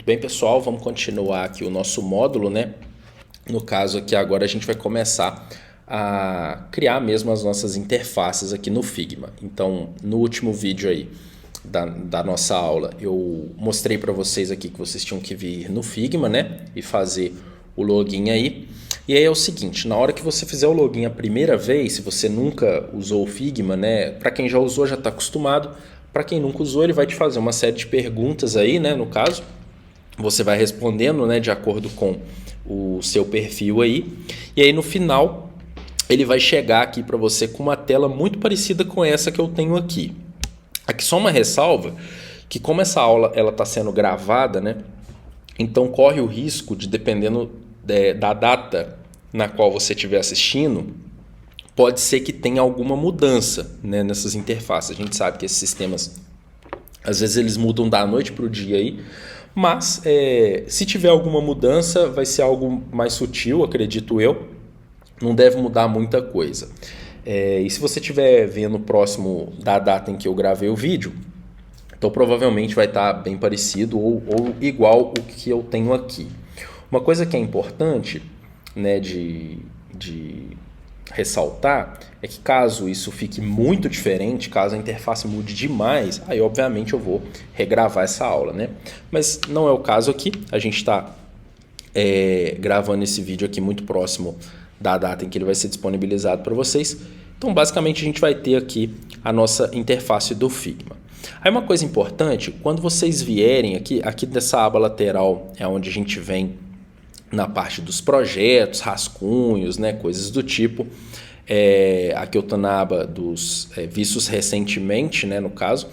Tudo bem, pessoal? Vamos continuar aqui o nosso módulo, né? No caso aqui agora a gente vai começar a criar mesmo as nossas interfaces aqui no Figma. Então, no último vídeo aí da nossa aula, eu mostrei para vocês aqui que vocês tinham que vir no Figma, né? E fazer o login aí. E aí é o seguinte, na hora que você fizer o login a primeira vez, se você nunca usou o Figma, né? Para quem já usou, já está acostumado. Para quem nunca usou, ele vai te fazer uma série de perguntas aí, né? No caso, você vai respondendo, né? De acordo com o seu perfil aí. E aí no final, ele vai chegar aqui para você com uma tela muito parecida com essa que eu tenho aqui. Aqui só uma ressalva, que como essa aula ela está sendo gravada, né? Então corre o risco de, dependendo da data na qual você estiver assistindo, pode ser que tenha alguma mudança, né, nessas interfaces. A gente sabe que esses sistemas, às vezes eles mudam da noite para o dia aí, mas se tiver alguma mudança, vai ser algo mais sutil, acredito eu. Não deve mudar muita coisa. E se você estiver vendo próximo da data em que eu gravei o vídeo, então provavelmente vai estar bem parecido ou igual o que eu tenho aqui. Uma coisa que é importante, né, de ressaltar é que caso isso fique muito diferente, caso a interface mude demais, aí obviamente eu vou regravar essa aula, né? Mas não é o caso aqui, a gente está gravando esse vídeo aqui muito próximo da data em que ele vai ser disponibilizado para vocês. Então basicamente a gente vai ter aqui a nossa interface do Figma. Aí uma coisa importante, quando vocês vierem aqui dessa aba lateral é onde a gente vem na parte dos projetos, rascunhos, né, coisas do tipo. Aqui eu estou na aba dos vistos recentemente, né, no caso.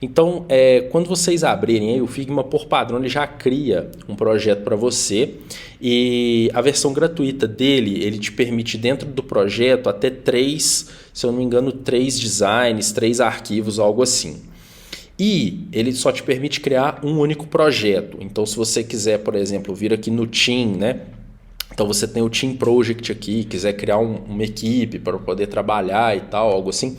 Então, quando vocês abrirem aí, o Figma, por padrão, ele já cria um projeto para você. E a versão gratuita dele, ele te permite dentro do projeto até 3, se eu não me engano, 3 designs, 3 arquivos, algo assim. E ele só te permite criar um único projeto. Então, se você quiser, por exemplo, vir aqui no Team, né? Então, você tem o Team Project aqui, quiser criar uma equipe para poder trabalhar e tal, algo assim.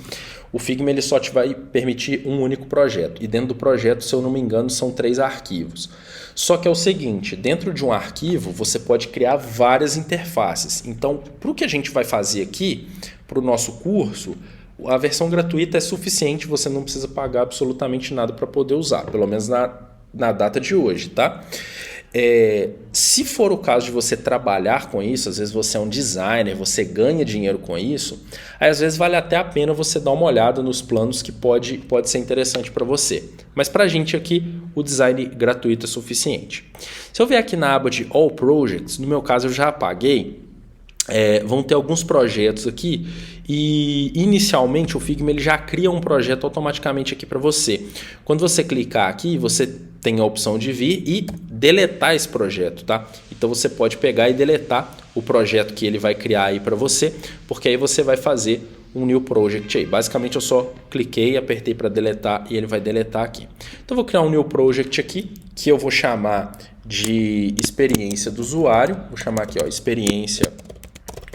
O Figma ele só te vai permitir um único projeto. E dentro do projeto, se eu não me engano, são 3 arquivos. Só que é o seguinte, dentro de um arquivo, você pode criar várias interfaces. Então, para o que a gente vai fazer aqui, para o nosso curso, a versão gratuita é suficiente, você não precisa pagar absolutamente nada para poder usar, pelo menos na data de hoje, tá? Se for o caso de você trabalhar com isso, às vezes você é um designer, você ganha dinheiro com isso, aí às vezes vale até a pena você dar uma olhada nos planos que pode ser interessante para você. Mas para a gente aqui, o design gratuito é suficiente. Se eu vier aqui na aba de All Projects, no meu caso eu já apaguei, vão ter alguns projetos aqui e inicialmente o Figma ele já cria um projeto automaticamente aqui para você. Quando você clicar aqui, você tem a opção de vir e deletar esse projeto, tá? Então você pode pegar e deletar o projeto que ele vai criar aí para você, porque aí você vai fazer um new project aí. Basicamente eu só cliquei, apertei para deletar e ele vai deletar aqui. Então eu vou criar um new project aqui, que eu vou chamar de experiência do usuário. Vou chamar aqui, ó, experiência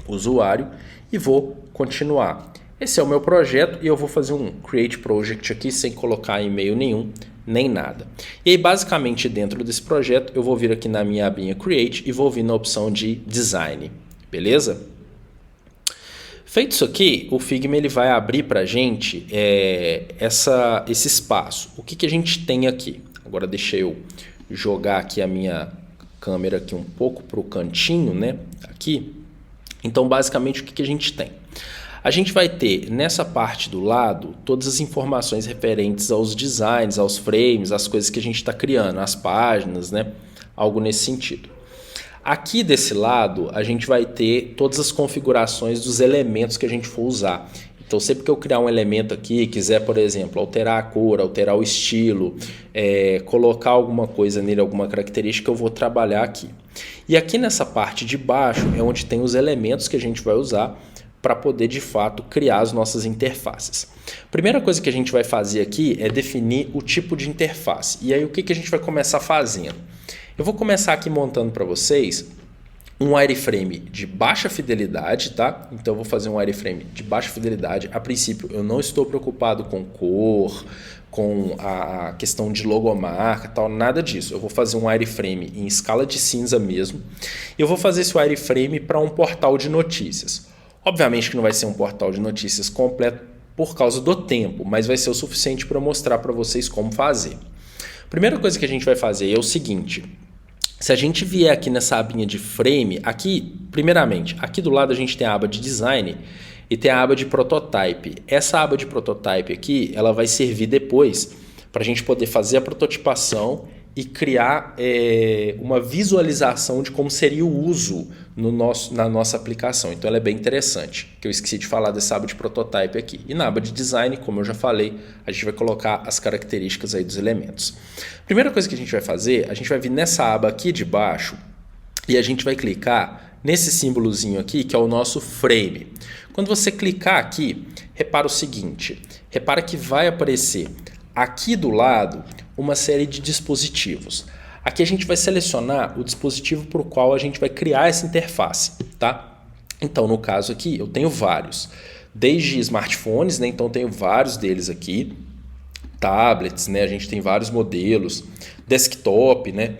usuário e vou continuar. Esse é o meu projeto e eu vou fazer um create project aqui sem colocar e-mail nenhum, nem nada. E aí basicamente dentro desse projeto eu vou vir aqui na minha abinha create e vou vir na opção de design, beleza? Feito isso aqui, o Figma ele vai abrir para a gente esse espaço. O que a gente tem aqui? Agora deixa eu jogar aqui a minha câmera aqui um pouco para o cantinho, né? Aqui. Então, basicamente, o que a gente tem? A gente vai ter, nessa parte do lado, todas as informações referentes aos designs, aos frames, as coisas que a gente está criando, as páginas, né? Algo nesse sentido. Aqui desse lado, a gente vai ter todas as configurações dos elementos que a gente for usar. Então, sempre que eu criar um elemento aqui, quiser, por exemplo, alterar a cor, alterar o estilo, colocar alguma coisa nele, alguma característica, eu vou trabalhar aqui. E aqui nessa parte de baixo é onde tem os elementos que a gente vai usar para poder, de fato, criar as nossas interfaces. Primeira coisa que a gente vai fazer aqui é definir o tipo de interface. E aí, o que a gente vai começar fazendo? Eu vou começar aqui montando para vocês um wireframe de baixa fidelidade, tá? Então eu vou fazer um wireframe de baixa fidelidade. A princípio eu não estou preocupado com cor, com a questão de logomarca, tal, nada disso. Eu vou fazer um wireframe em escala de cinza mesmo. E eu vou fazer esse wireframe para um portal de notícias. Obviamente que não vai ser um portal de notícias completo por causa do tempo, mas vai ser o suficiente para mostrar para vocês como fazer. A primeira coisa que a gente vai fazer é o seguinte: se a gente vier aqui nessa abinha de frame, aqui, primeiramente, aqui do lado a gente tem a aba de design e tem a aba de prototype. Essa aba de prototype aqui, ela vai servir depois para a gente poder fazer a prototipação e criar uma visualização de como seria o uso na nossa aplicação. Então ela é bem interessante, que eu esqueci de falar dessa aba de prototype aqui. E na aba de design, como eu já falei, a gente vai colocar as características aí dos elementos. Primeira coisa que a gente vai fazer, a gente vai vir nessa aba aqui de baixo e a gente vai clicar nesse símbolozinho aqui, que é o nosso frame. Quando você clicar aqui, repara o seguinte, repara que vai aparecer aqui do lado uma série de dispositivos. Aqui a gente vai selecionar o dispositivo para o qual a gente vai criar essa interface, tá? Então, no caso aqui, eu tenho vários, desde smartphones, né? Então, eu tenho vários deles aqui, tablets, né? A gente tem vários modelos, desktop, né?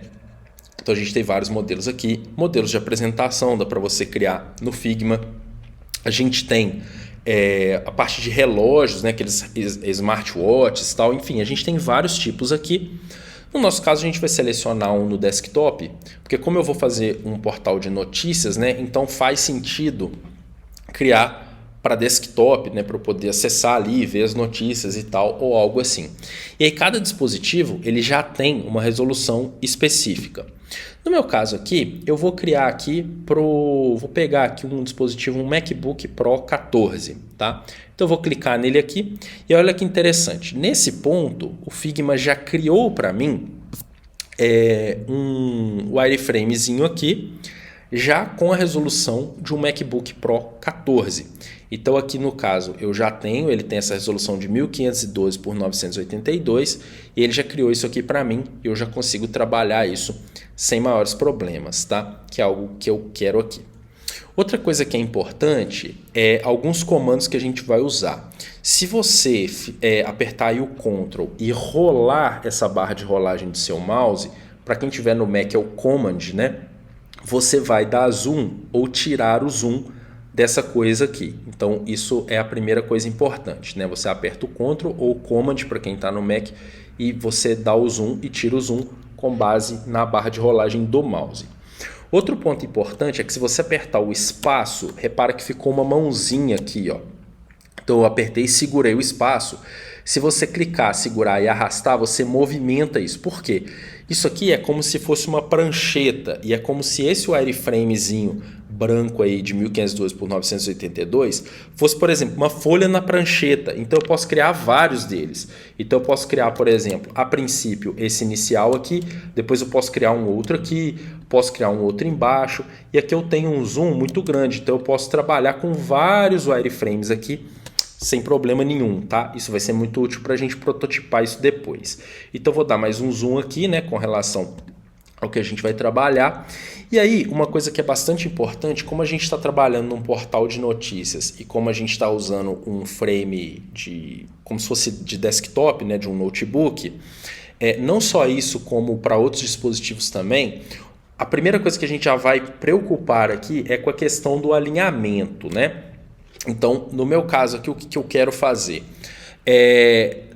Então, a gente tem vários modelos aqui, modelos de apresentação, dá para você criar no Figma. A gente tem a parte de relógios, né, aqueles smartwatches e tal, enfim, a gente tem vários tipos aqui. No nosso caso, a gente vai selecionar um no desktop, porque como eu vou fazer um portal de notícias, né, então faz sentido criar para desktop, né, para eu poder acessar ali, ver as notícias e tal, ou algo assim. E aí cada dispositivo ele já tem uma resolução específica. No meu caso aqui, eu vou criar aqui vou pegar aqui um dispositivo, um MacBook Pro 14, tá? Então eu vou clicar nele aqui e olha que interessante. Nesse ponto, o Figma já criou para mim um wireframezinho aqui, já com a resolução de um MacBook Pro 14. Então aqui no caso eu já tenho, ele tem essa resolução de 1512 por 982 e ele já criou isso aqui para mim e eu já consigo trabalhar isso sem maiores problemas, tá? Que é algo que eu quero aqui. Outra coisa que é importante é alguns comandos que a gente vai usar. Se você apertar aí o Ctrl e rolar essa barra de rolagem do seu mouse, para quem tiver no Mac é o Command, né? Você vai dar zoom ou tirar o zoom dessa coisa aqui. Então isso é a primeira coisa importante, né? Você aperta o Ctrl ou o Command para quem está no Mac e você dá o zoom e tira o zoom com base na barra de rolagem do mouse. Outro ponto importante é que se você apertar o espaço, repara que ficou uma mãozinha aqui, ó. Então eu apertei e segurei o espaço. Se você clicar, segurar e arrastar, você movimenta isso. Por quê? Isso aqui é como se fosse uma prancheta e é como se esse wireframezinho branco aí de 1512 por 982 fosse, por exemplo, uma folha na prancheta. Então eu posso criar vários deles. Então eu posso criar, por exemplo, a princípio esse inicial aqui, depois eu posso criar um outro aqui, posso criar um outro embaixo e aqui eu tenho um zoom muito grande, então eu posso trabalhar com vários wireframes aqui sem problema nenhum, tá? Isso vai ser muito útil para a gente prototipar isso depois. Então eu vou dar mais um zoom aqui, né, com relação ao que a gente vai trabalhar. E aí, uma coisa que é bastante importante, como a gente está trabalhando num portal de notícias e como a gente está usando um frame como se fosse de desktop, né, de um notebook, não só isso, como para outros dispositivos também, a primeira coisa que a gente já vai preocupar aqui é com a questão do alinhamento, né? Então, no meu caso aqui, o que eu quero fazer?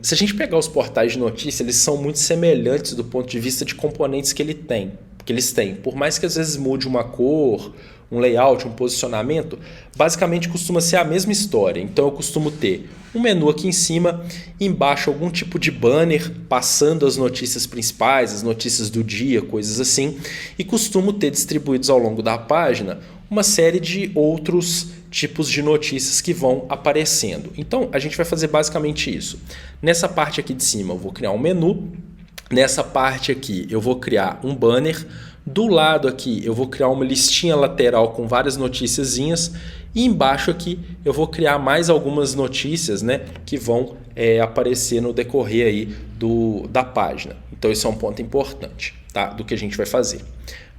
Se a gente pegar os portais de notícia, eles são muito semelhantes do ponto de vista de componentes que eles têm. Por mais que às vezes mude uma cor, um layout, um posicionamento, basicamente costuma ser a mesma história. Então eu costumo ter um menu aqui em cima, embaixo algum tipo de banner passando as notícias principais, as notícias do dia, coisas assim, e costumo ter distribuídos ao longo da página uma série de outros tipos de notícias que vão aparecendo. Então a gente vai fazer basicamente isso. Nessa parte aqui de cima eu vou criar um menu, nessa parte aqui eu vou criar um banner, do lado aqui eu vou criar uma listinha lateral com várias noticiazinhas e embaixo aqui eu vou criar mais algumas notícias, né, que vão aparecer no decorrer aí da página. Então esse é um ponto importante, tá, do que a gente vai fazer.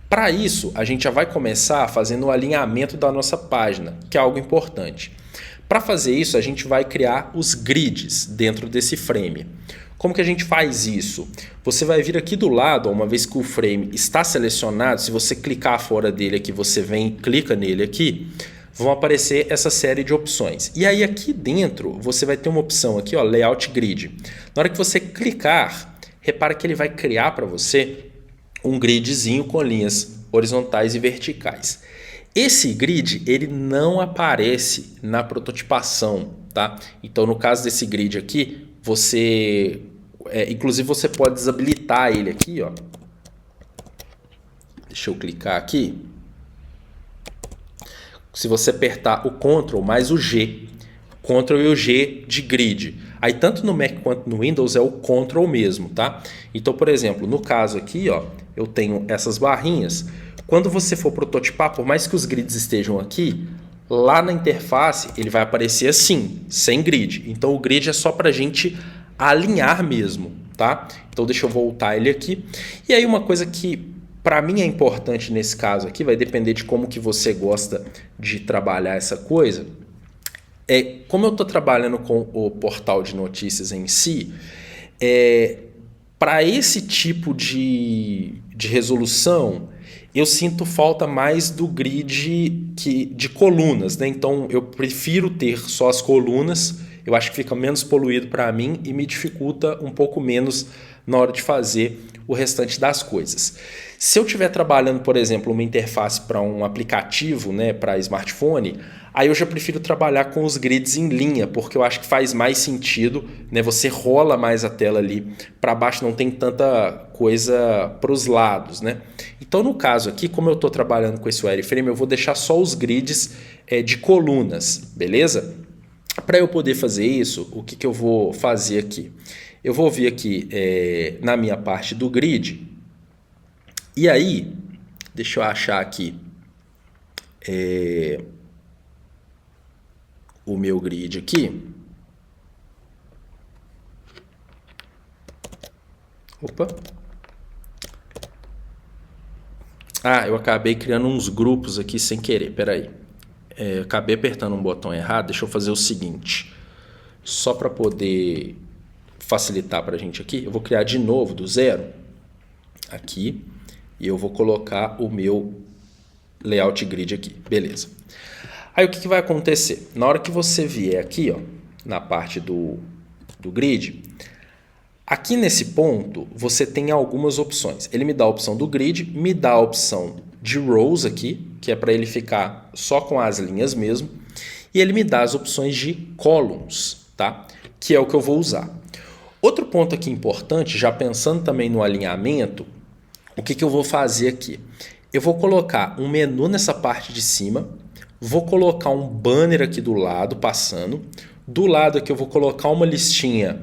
Para isso, a gente já vai começar fazendo o alinhamento da nossa página, que é algo importante. Para fazer isso, a gente vai criar os grids dentro desse frame. Como que a gente faz isso? Você vai vir aqui do lado, uma vez que o frame está selecionado, se você clicar fora dele aqui, você vem e clica nele aqui, vão aparecer essa série de opções. E aí aqui dentro, você vai ter uma opção aqui, ó, Layout Grid. Na hora que você clicar, repara que ele vai criar para você um gridzinho com linhas horizontais e verticais. Esse grid ele não aparece na prototipação, tá? Então no caso desse grid aqui, você, inclusive você pode desabilitar ele aqui, ó. Deixa eu clicar aqui. Se você apertar o Ctrl mais o G, Ctrl e o G de grid. Aí tanto no Mac quanto no Windows é o Ctrl mesmo, tá? Então, por exemplo, no caso aqui, ó, eu tenho essas barrinhas. Quando você for prototipar, por mais que os grids estejam aqui, lá na interface ele vai aparecer assim, sem grid. Então o grid é só para a gente alinhar mesmo, tá? Então deixa eu voltar ele aqui. E aí uma coisa que para mim é importante nesse caso aqui, vai depender de como que você gosta de trabalhar essa coisa. Como eu estou trabalhando com o portal de notícias em si, para esse tipo de resolução, eu sinto falta mais do grid de colunas, né? Então eu prefiro ter só as colunas, eu acho que fica menos poluído para mim e me dificulta um pouco menos na hora de fazer o restante das coisas. Se eu estiver trabalhando, por exemplo, uma interface para um aplicativo, né, para smartphone, aí eu já prefiro trabalhar com os grids em linha, porque eu acho que faz mais sentido, né? Você rola mais a tela ali para baixo, não tem tanta coisa para os lados, né? Então, no caso aqui, como eu estou trabalhando com esse wireframe, eu vou deixar só os grids de colunas, beleza? Para eu poder fazer isso, o que eu vou fazer aqui? Eu vou vir aqui na minha parte do grid, e aí, deixa eu achar aqui o meu grid aqui. Opa! Eu acabei criando uns grupos aqui sem querer, peraí. Acabei apertando um botão errado, deixa eu fazer o seguinte. Só para poder facilitar para a gente aqui, eu vou criar de novo do zero aqui e eu vou colocar o meu layout grid aqui, beleza. Aí o que vai acontecer? Na hora que você vier aqui, ó, na parte do grid, aqui nesse ponto você tem algumas opções. Ele me dá a opção do grid, me dá a opção de rows aqui, que é para ele ficar só com as linhas mesmo, e ele me dá as opções de columns, tá? Que é o que eu vou usar. Outro ponto aqui importante, já pensando também no alinhamento, o que eu vou fazer aqui? Eu vou colocar um menu nessa parte de cima, vou colocar um banner aqui do lado passando, do lado aqui eu vou colocar uma listinha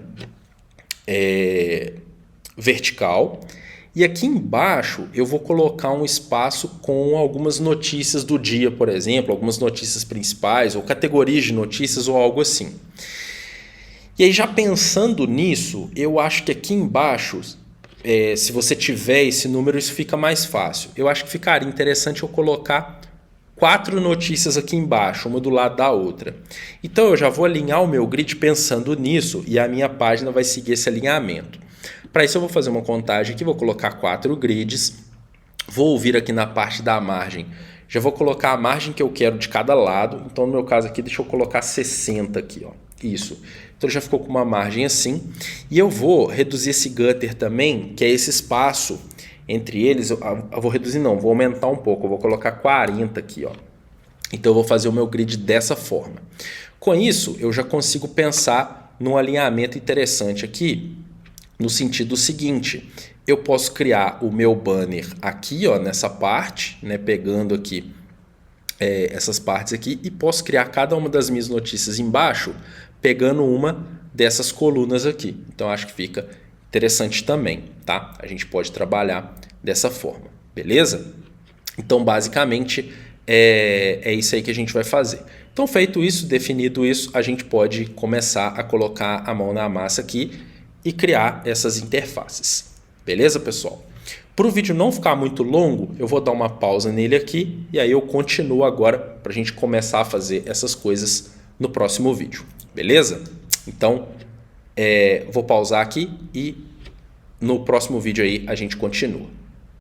vertical, e aqui embaixo eu vou colocar um espaço com algumas notícias do dia, por exemplo, algumas notícias principais ou categorias de notícias ou algo assim. E aí já pensando nisso, eu acho que aqui embaixo, se você tiver esse número, isso fica mais fácil. Eu acho que ficaria interessante eu colocar 4 notícias aqui embaixo, uma do lado da outra. Então eu já vou alinhar o meu grid pensando nisso e a minha página vai seguir esse alinhamento. Para isso eu vou fazer uma contagem aqui, vou colocar 4 grids, vou vir aqui na parte da margem, já vou colocar a margem que eu quero de cada lado. Então no meu caso aqui, deixa eu colocar 60 aqui, ó. Isso. Então já ficou com uma margem assim. E eu vou reduzir esse gutter também, que é esse espaço entre eles. Eu vou reduzir não, vou aumentar um pouco. Eu vou colocar 40 aqui, ó. Então eu vou fazer o meu grid dessa forma. Com isso, eu já consigo pensar num alinhamento interessante aqui, no sentido seguinte. Eu posso criar o meu banner aqui, ó, nessa parte, né, pegando aqui essas partes aqui, e posso criar cada uma das minhas notícias embaixo, pegando uma dessas colunas aqui. Então acho que fica interessante também, tá? A gente pode trabalhar dessa forma, beleza? Então basicamente é isso aí que a gente vai fazer. Então feito isso, definido isso, a gente pode começar a colocar a mão na massa aqui e criar essas interfaces. Beleza, pessoal? Para o vídeo não ficar muito longo, eu vou dar uma pausa nele aqui e aí eu continuo agora para a gente começar a fazer essas coisas no próximo vídeo, beleza? Então, vou pausar aqui e no próximo vídeo aí a gente continua.